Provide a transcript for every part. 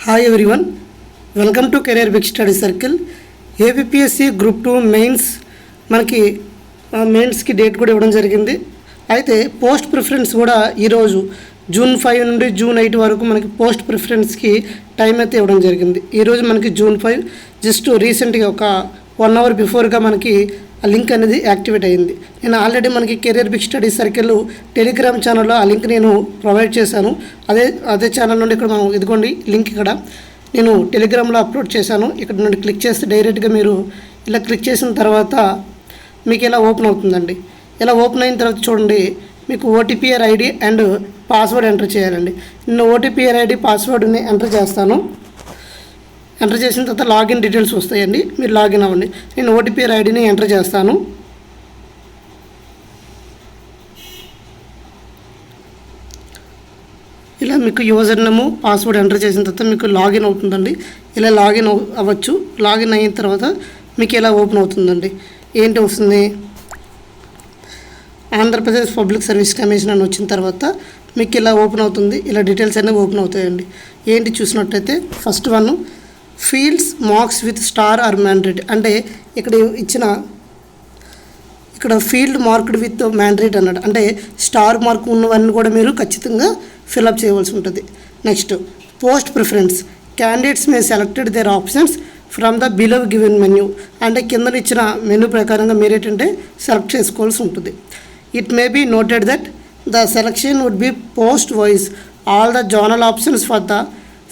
Hi everyone, welcome to career big study circle. APPSC group 2 mains మనకి మెయిన్స్కి date కూడా ఇవ్వడం జరిగింది. అయితే పోస్ట్ ప్రిఫరెన్స్ కూడా ఈరోజు జూన్ 5 నుండి జూన్ 8 వరకు మనకి పోస్ట్ ప్రిఫరెన్స్కి టైం అయితే ఇవ్వడం జరిగింది. ఈరోజు మనకి జూన్ 5 జస్ట్ రీసెంట్గా ఒక 1 అవర్ బిఫోర్గా మనకి ఆ లింక్ అనేది యాక్టివేట్ అయ్యింది. నేను ఆల్రెడీ మనకి career big study circle telegram ఛానల్లో ఆ లింక్ నేను ప్రొవైడ్ చేశాను. అదే ఛానల్ నుండి ఇక్కడ మనం ఇదిగోండి లింక్ ఇక్కడ నేను టెలిగ్రామ్లో అప్లోడ్ చేశాను. ఇక్కడ నుండి క్లిక్ చేస్తే డైరెక్ట్గా మీరు ఇలా క్లిక్ చేసిన తర్వాత మీకు ఇలా ఓపెన్ అవుతుందండి. ఇలా ఓపెన్ అయిన తర్వాత చూడండి, మీకు OTPR ID and password enter చేయాలండి. నేను ఓటీపీఆర్ ఐడి పాస్వర్డ్ని ఎంటర్ చేస్తాను. ఎంటర్ చేసిన తర్వాత లాగిన్ డీటెయిల్స్ వస్తాయండి, మీరు లాగిన్ అవ్వండి. నేను ఓటీపీఆర్ ఐడిని ఎంటర్ చేస్తాను. ఇలా మీకు యూజర్ నేమ్ పాస్వర్డ్ ఎంటర్ చేసిన తర్వాత మీకు లాగిన్ అవుతుందండి. ఇలా లాగిన్ అవ్వచ్చు. లాగిన్ అయిన తర్వాత మీకు ఇలా ఓపెన్ అవుతుందండి. ఏంటి వస్తుంది, ఆంధ్రప్రదేశ్ పబ్లిక్ సర్వీస్ కమిషన్ అని వచ్చిన తర్వాత మీకు ఇలా ఓపెన్ అవుతుంది. ఇలా డీటెయిల్స్ అన్నీ ఓపెన్ అవుతాయండి. ఏంటి చూసినట్టయితే first one fields marks with star are mandate, అంటే ఇక్కడ ఫీల్డ్ మార్క్డ్ విత్ మ్యాండేట్ అన్నాడు, అంటే స్టార్ మార్క్ ఉన్నవన్నీ కూడా మీరు ఖచ్చితంగా ఫిల్అప్ చేయవలసి ఉంటుంది. Next post preference candidates may selected their options from the below given menu, అంటే కింద ఇచ్చిన మెనూ ప్రకారంగా మీరు ఏంటంటే సెలెక్ట్ చేసుకోవాల్సి ఉంటుంది. It may be noted that the selection would be post wise all the zonal options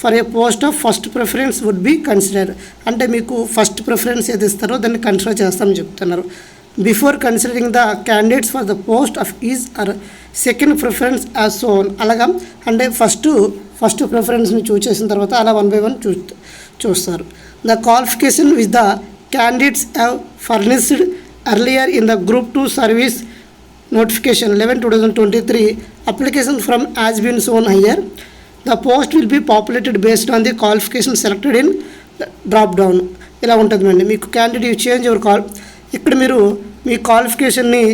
for a post of first preference would be consider, అంటే మీకు ఫస్ట్ ప్రిఫరెన్స్ ఏది ఇస్తారో దాన్ని కన్సిడర్ చేస్తామని చెప్తున్నారు. Before considering the candidates for the post of is or second preference as shown, అలాగా అంటే first ప్రిఫరెన్స్ని చూస్ చేసిన తర్వాత అలా 1 by 1 చూస్తారు. The qualification with the candidates have furnished earlier in the group 2 service notification 11/2023 application from has been shown here. The post will be populated based on the qualification selected in drop down. ఇలా ఉంటుందండి. మీకు candidate change your ఇక్కడ మీరు మీ క్వాలిఫికేషన్ని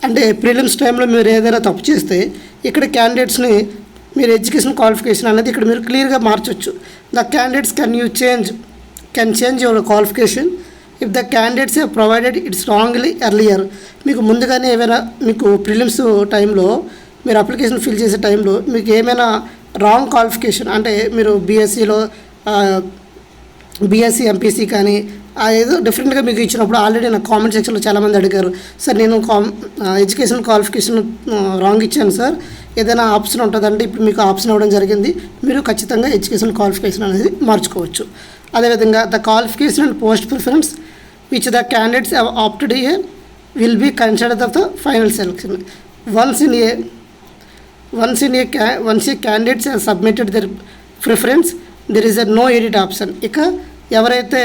అంటే prelims టైంలో మీరు ఏదైనా తప్పు చేస్తే ఇక్కడ క్యాండిడేట్స్ని మీరు ఎడ్యుకేషన్ క్వాలిఫికేషన్ అనేది ఇక్కడ మీరు క్లియర్గా మార్చవచ్చు. The candidates can change your qualification if the candidates have provided it's wrongly earlier. మీకు ముందుగానే ఏమైనా మీకు ప్రిలిమ్స్ టైంలో మీరు అప్లికేషన్ ఫిల్ చేసే టైంలో మీకు ఏమైనా రాంగ్ క్వాలిఫికేషన్, అంటే మీరు బీఎస్సీ ఎంపీసీ కానీ ఏదో డిఫరెంట్గా మీకు ఇచ్చినప్పుడు ఆల్రెడీ నాకు కామెంట్ సెక్షన్లో చాలామంది అడిగారు, సార్ నేను ఎడ్యుకేషన్ క్వాలిఫికేషన్ రాంగ్ ఇచ్చాను సార్, ఏదైనా ఆప్షన్ ఉంటుందంటే ఇప్పుడు మీకు ఆప్షన్ ఇవ్వడం జరిగింది, మీరు ఖచ్చితంగా ఎడ్యుకేషన్ క్వాలిఫికేషన్ అనేది మార్చుకోవచ్చు. అదేవిధంగా the qualification and post preference which the candidates have opted A will be considered of the final selection. Once a candidates have submitted their preference, there is a no edit option. ఇక ఎవరైతే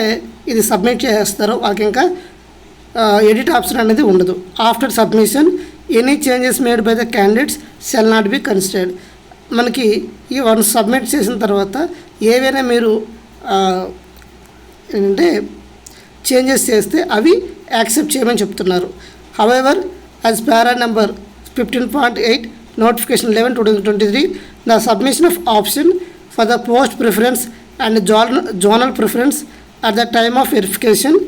ఇది submit చేస్తారో వాళ్ళకి ఇంకా edit option అనేది ఉండదు. After submission any changes made by the candidates shall not be considered. మనకి ఈ వన్ సబ్మిట్ చేసిన తర్వాత ఏవైనా మీరు ఏంటంటే చేంజెస్ చేస్తే అవి యాక్సెప్ట్ చేయమని చెప్తున్నారు. However as para number 15.8 notification 11/2023 the submission of option for the post preference and zonal preference at the time of verification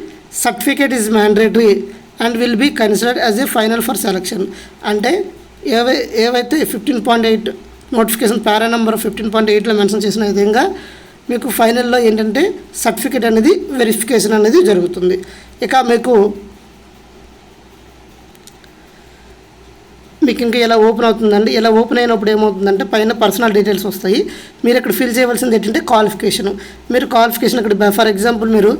certificate is mandatory and will be considered as a final for selection. అంటే ఏవైతే 15.8 notification para number 15.8లో mention చేసిన విధంగా మీకు ఫైనల్లో ఏంటంటే certificate అనేది verification అనేది జరుగుతుంది. ఇక మీకు ఇంకా ఇలా ఓపెన్ అవుతుందండి. ఇలా ఓపెన్ అయినప్పుడు ఏమవుతుందంటే పైన పర్సనల్ డీటెయిల్స్ వస్తాయి. మీరు ఇక్కడ ఫిల్ చేయవలసింది ఏంటంటే క్వాలిఫికేషన్. మీరు క్వాలిఫికేషన్ ఇక్కడ ఫర్ ఎగ్జాంపుల్ మీరు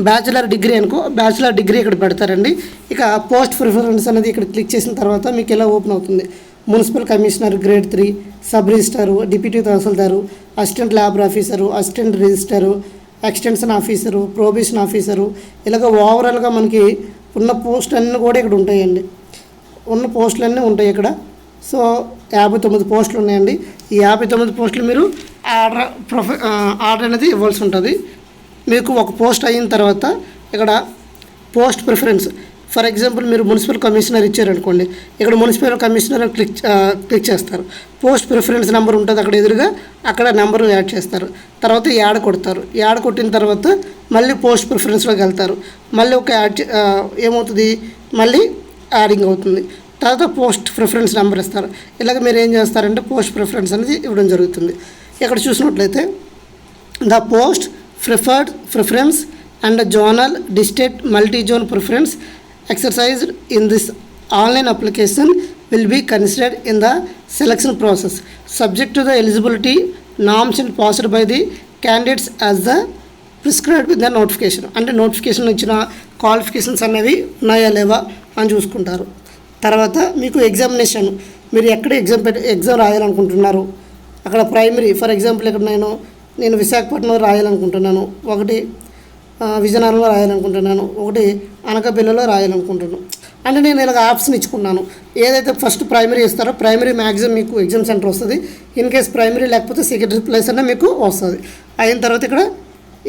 బ్యాచిలర్ డిగ్రీ అనుకో, బ్యాచిలర్ డిగ్రీ ఇక్కడ పెడతారండి. ఇక పోస్ట్ ప్రిఫరెన్స్ అనేది ఇక్కడ క్లిక్ చేసిన తర్వాత మీకు ఇలా ఓపెన్ అవుతుంది. Municipal commissioner grade 3, sub registrar, deputy tahsildar, assistant lab officer, assistant registrar, extension officer, probation officer, ఇలాగ ఓవరాల్గా మనకి ఉన్న పోస్ట్ అన్నీ కూడా ఇక్కడ ఉంటాయండి. ఉన్న పోస్టులన్నీ ఉంటాయి ఇక్కడ. సో 59 పోస్టులు ఉన్నాయండి. ఈ 59 పోస్టులు మీరు ఆర్డర్ అనేది ఇవ్వాల్సి ఉంటుంది. మీకు ఒక పోస్ట్ అయిన తర్వాత ఇక్కడ పోస్ట్ ప్రిఫరెన్స్ ఫర్ ఎగ్జాంపుల్ మీరు మున్సిపల్ కమిషనర్ ఇచ్చారనుకోండి, ఇక్కడ మున్సిపల్ కమిషనర్ క్లిక్ చేస్తారు. పోస్ట్ ప్రిఫరెన్స్ నెంబర్ ఉంటుంది అక్కడ ఎదురుగా, అక్కడ నెంబర్ యాడ్ చేస్తారు. తర్వాత యాడ్ కొడతారు. యాడ్ కొట్టిన తర్వాత మళ్ళీ పోస్ట్ ప్రిఫరెన్స్లోకి వెళ్తారు. మళ్ళీ ఒక ఏమవుతుంది, మళ్ళీ యాడింగ్ అవుతుంది. తర్వాత పోస్ట్ ప్రిఫరెన్స్ నెంబర్ ఇస్తారు. ఇలాగ మీరు ఏం చేస్తారంటే పోస్ట్ ప్రిఫరెన్స్ అనేది ఇవ్వడం జరుగుతుంది. ఇక్కడ చూసినట్లయితే the post preferred preference and zonal district multi zone preference exercised in this online application will be considered in the selection process subject to the eligibility norms and passed by the candidates as the prescribed with the notification. అంటే notification ఇచ్చిన qualifications అనేవి ఉన్నాయా లేవా అని చూసుకుంటారు. తర్వాత మీకు examination, మీరు ఎక్కడ ఎగ్జామ్ రాయాలనుకుంటున్నారు, అక్కడ ప్రైమరీ ఫర్ ఎగ్జాంపుల్ ఇక్కడ నేను విశాఖపట్నంలో రాయాలనుకుంటున్నాను, ఒకటి విజయనగరంలో రాయాలనుకుంటున్నాను, ఒకటి అనకాపల్లిలో రాయాలనుకుంటున్నాను అంటే నేను ఇలాగ ఆప్షన్ ఇచ్చుకున్నాను. ఏదైతే ఫస్ట్ ప్రైమరీ ఇస్తారో ప్రైమరీ మ్యాక్సిమం మీకు ఎగ్జామ్ సెంటర్ వస్తుంది. ఇన్ కేస్ ప్రైమరీ లేకపోతే సెకండరీ ప్లేస్ అన్న మీకు వస్తుంది. అయిన తర్వాత ఇక్కడ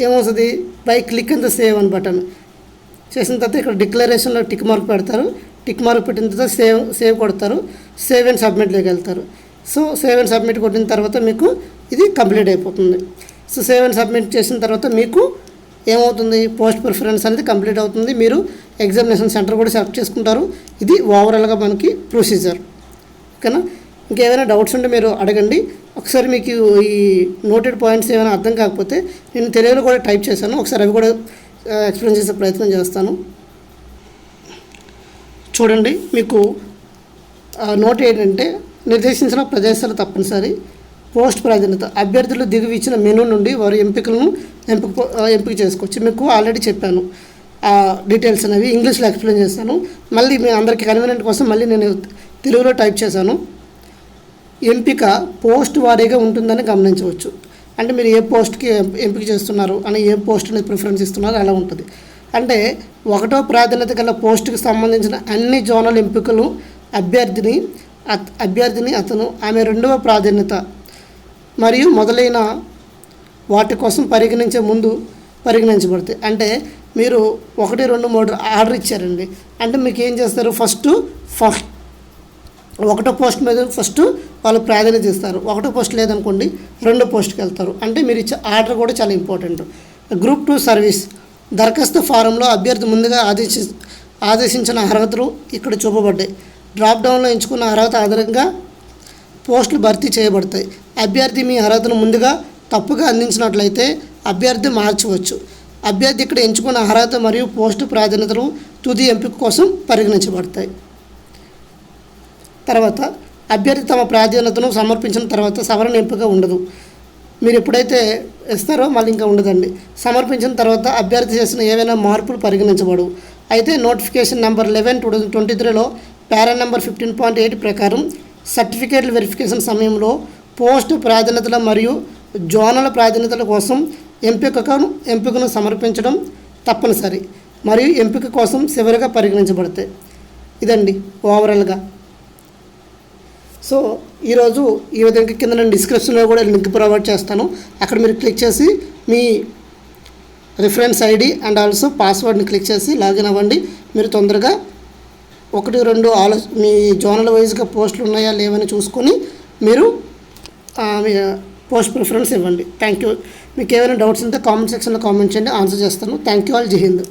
ఏమవుతుంది, బై క్లిక్ అండ్ సేవ్ అని బటన్ చేసిన తర్వాత ఇక్కడ డిక్లరేషన్లో టిక్ మార్క్ పెడతారు. టిక్ మార్క్ పెట్టిన తర్వాత సేవ్ కొడతారు. సేవ్ అండ్ సబ్మిట్లోకి వెళ్తారు. సో సేవ్ అండ్ సబ్మిట్ కొట్టిన తర్వాత మీకు ఇది కంప్లీట్ అయిపోతుంది. సో సేవ్ అండ్ సబ్మిట్ చేసిన తర్వాత మీకు ఏమవుతుంది, పోస్ట్ ప్రిఫరెన్స్ అనేది కంప్లీట్ అవుతుంది. మీరు ఎగ్జామినేషన్ సెంటర్ కూడా సెలెక్ట్ చేసుకుంటారు. ఇది ఓవరాల్గా మనకి ప్రొసీజర్. ఓకేనా, ఇంకేమైనా డౌట్స్ ఉంటే మీరు అడగండి. ఒకసారి మీకు ఈ నోటెడ్ పాయింట్స్ ఏమైనా అర్థం కాకపోతే నేను తెలుగులో కూడా టైప్ చేశాను, ఒకసారి అవి కూడా ఎక్స్ప్లెయిన్ చేసే ప్రయత్నం చేస్తాను. చూడండి, మీకు నోట్ ఏంటంటే నిర్దేశించిన ప్రదేశాలు తప్పనిసరి. పోస్ట్ ప్రాధాన్యత, అభ్యర్థులు దిగువ ఇచ్చిన మెనూ నుండి వారి ఎంపికలను ఎంపిక చేసుకోవచ్చు. మీకు ఆల్రెడీ చెప్పాను ఆ డీటెయిల్స్ అనేవి, ఇంగ్లీష్లో ఎక్స్ప్లెయిన్ చేస్తాను. మళ్ళీ మీ అందరికీ కన్వీనియంట్ కోసం మళ్ళీ నేను తెలుగులో టైప్ చేశాను. ఎంపిక పోస్ట్ వారీగా ఉంటుందని గమనించవచ్చు. అంటే మీరు ఏ పోస్ట్కి ఎంపిక చేస్తున్నారు అని, ఏ పోస్ట్ అనేది ప్రిఫరెన్స్ ఇస్తున్నారు అలా ఉంటుంది. అంటే 1వ ప్రాధాన్యత గల పోస్టుకి సంబంధించిన అన్ని జోనల్ ఎంపికలు అభ్యర్థిని అతను ఆమె 2వ ప్రాధాన్యత మరియు మొదలైన వాటి కోసం పరిగణించబడతాయి. అంటే మీరు 1, 2, 3 ఆర్డర్ ఇచ్చారండి అంటే మీకు ఏం చేస్తారు, ఫస్ట్ 1వ పోస్ట్ మీద ఫస్ట్ వాళ్ళు ప్రాధాన్యత ఇస్తారు. 1వ పోస్ట్ లేదనుకోండి 2వ పోస్ట్కి వెళ్తారు. అంటే మీరు ఇచ్చే ఆర్డర్ కూడా చాలా ఇంపార్టెంట్. గ్రూప్ 2 సర్వీస్, దరఖాస్తు ఫారంలో అభ్యర్థి ముందుగా ఆదేశించిన అర్హతలు ఇక్కడ చూపబడ్డాయి. డ్రాప్ డౌన్లో ఎంచుకున్న అర్హత ఆధారంగా పోస్టులు భర్తీ చేయబడతాయి. అభ్యర్థి మీ అర్హతను ముందుగా తప్పుగా అందించినట్లయితే అభ్యర్థి మార్చవచ్చు. అభ్యర్థి ఇక్కడ ఎంచుకున్న అర్హత మరియు పోస్టు ప్రాధాన్యతలు తుది ఎంపిక కోసం పరిగణించబడతాయి. తర్వాత అభ్యర్థి తమ ప్రాధాన్యతను సమర్పించిన తర్వాత సవరణ ఎంపిక ఉండదు. మీరు ఎప్పుడైతే ఇస్తారో మళ్ళీ ఇంకా ఉండదండి. సమర్పించిన తర్వాత అభ్యర్థి చేసిన ఏవైనా మార్పులు పరిగణించబడవు. అయితే నోటిఫికేషన్ నెంబర్ 11/2023లో పారా నెంబర్ 15.8 ప్రకారం సర్టిఫికేట్ల వెరిఫికేషన్ సమయంలో పోస్టు ప్రాధాన్యతల మరియు జోనల్ ప్రాధాన్యతల కోసం ఎంపికను సమర్పించడం తప్పనిసరి మరియు ఎంపిక కోసం చివరిగా పరిగణించబడతాయి. ఇదండి ఓవరాల్గా. సో ఈరోజు ఈ విధంగా కింద నేను డిస్క్రిప్షన్లో కూడా లింక్ ప్రొవైడ్ చేస్తాను. అక్కడ మీరు క్లిక్ చేసి మీ రిఫరెన్స్ ఐడి అండ్ ఆల్సో పాస్వర్డ్ని క్లిక్ చేసి లాగిన్ అవ్వండి. మీరు తొందరగా 1, 2 మీ జోనల్ వైజ్గా పోస్టులు ఉన్నాయా లేవని చూసుకొని మీరు పోస్ట్ ప్రిఫరెన్స్ ఇవ్వండి. Thank you. మీకు ఏమైనా డౌట్స్ ఉంటే కామెంట్ సెక్షన్లో కామెంట్ చేయండి, ఆన్సర్ చేస్తాను. Thank you all. జై హింద్.